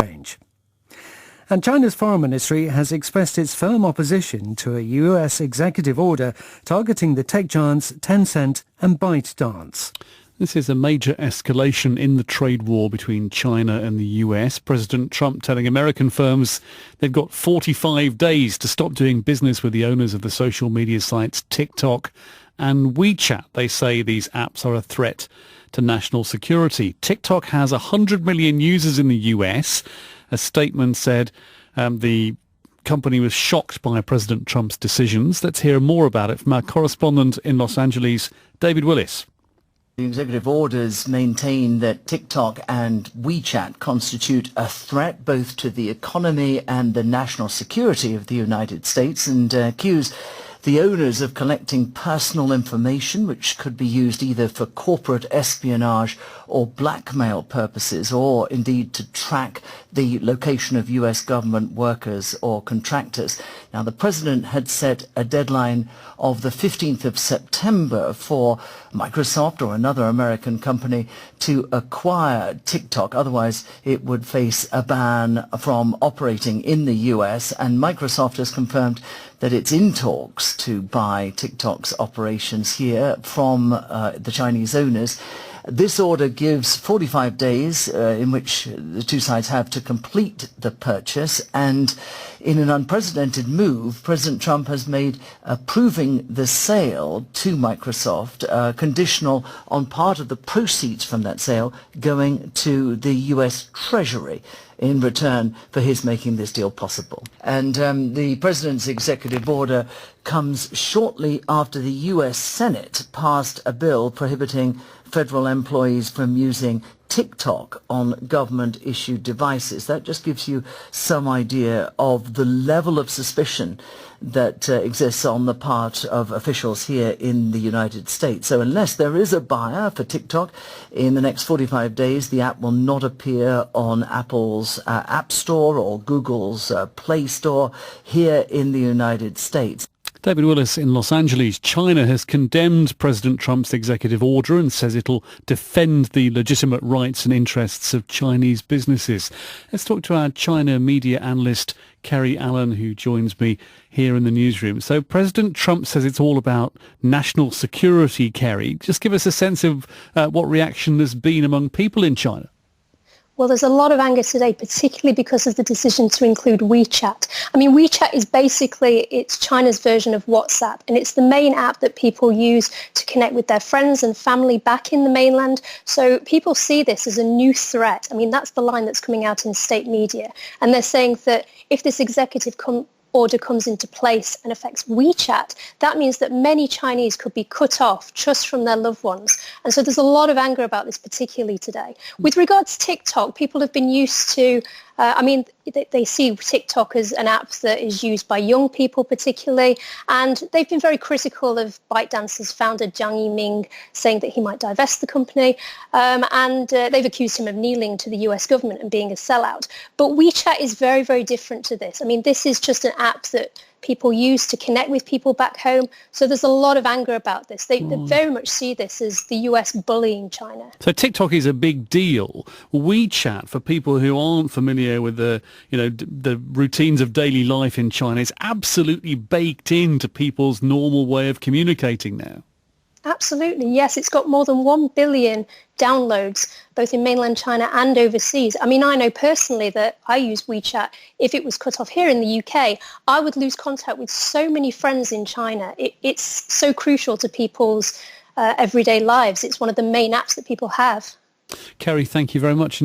range. And China's foreign ministry has expressed its firm opposition to a US executive order targeting the tech giants Tencent and ByteDance. This is a major escalation in the trade war between China and the US. President Trump telling American firms they've got 45 days to stop doing business with the owners of the social media sites TikTok and WeChat. They say these apps are a threat to national security. TikTok has 100 million users in the US. A statement said the company was shocked by President Trump's decisions. Let's hear more about it from our correspondent in Los Angeles, David Willis. The executive orders maintain that TikTok and WeChat constitute a threat both to the economy and the national security of the United States, and accuse the owners of collecting personal information which could be used either for corporate espionage or blackmail purposes, or indeed to track the location of US government workers or contractors. Now, the president had set a deadline of the 15th of September for Microsoft or another American company to acquire TikTok. Otherwise, it would face a ban from operating in the US, and Microsoft has confirmed that it's in talks to buy TikTok's operations here from the Chinese owners. This order gives 45 days in which the two sides have to complete the purchase, and in an unprecedented move, President Trump has made approving the sale to Microsoft conditional on part of the proceeds from that sale going to the US Treasury in return for his making this deal possible. And the president's executive order comes shortly after the US Senate passed a bill prohibiting federal employees from using TikTok on government-issued devices. That just gives you some idea of the level of suspicion that exists on the part of officials here in the United States. So unless there is a buyer for TikTok in the next 45 days, the app will not appear on Apple's App Store or Google's Play Store here in the United States. David Willis in Los Angeles. China has condemned President Trump's executive order and says it'll defend the legitimate rights and interests of Chinese businesses. Let's talk to our China media analyst, Kerry Allen, who joins me here in the newsroom. So President Trump says it's all about national security, Kerry. Just give us a sense of what reaction there's been among people in China. Well, there's a lot of anger today, particularly because of the decision to include WeChat. I mean, WeChat is basically, it's China's version of WhatsApp, and it's the main app that people use to connect with their friends and family back in the mainland. So people see this as a new threat. I mean, that's the line that's coming out in state media. And they're saying that if this executive order comes into place and affects WeChat, that means that many Chinese could be cut off just from their loved ones. And so there's a lot of anger about this, particularly today. With regards to TikTok, people have been used to, they see TikTok as an app that is used by young people particularly, and they've been very critical of ByteDance's founder Jiang Yiming, saying that he might divest the company, and they've accused him of kneeling to the US government and being a sellout. But WeChat is very, very different to this. I mean, this is just an app that people use to connect with people back home. So there's a lot of anger about this. They very much see this as the US bullying China. So TikTok is a big deal. WeChat, for people who aren't familiar with the routines of daily life in China, is absolutely baked into people's normal way of communicating now. Absolutely, yes. It's got more than 1 billion downloads, both in mainland China and overseas. I mean, I know personally that I use WeChat. If it was cut off here in the UK, I would lose contact with so many friends in China. It's so crucial to people's everyday lives. It's one of the main apps that people have. Kerry, thank you very much.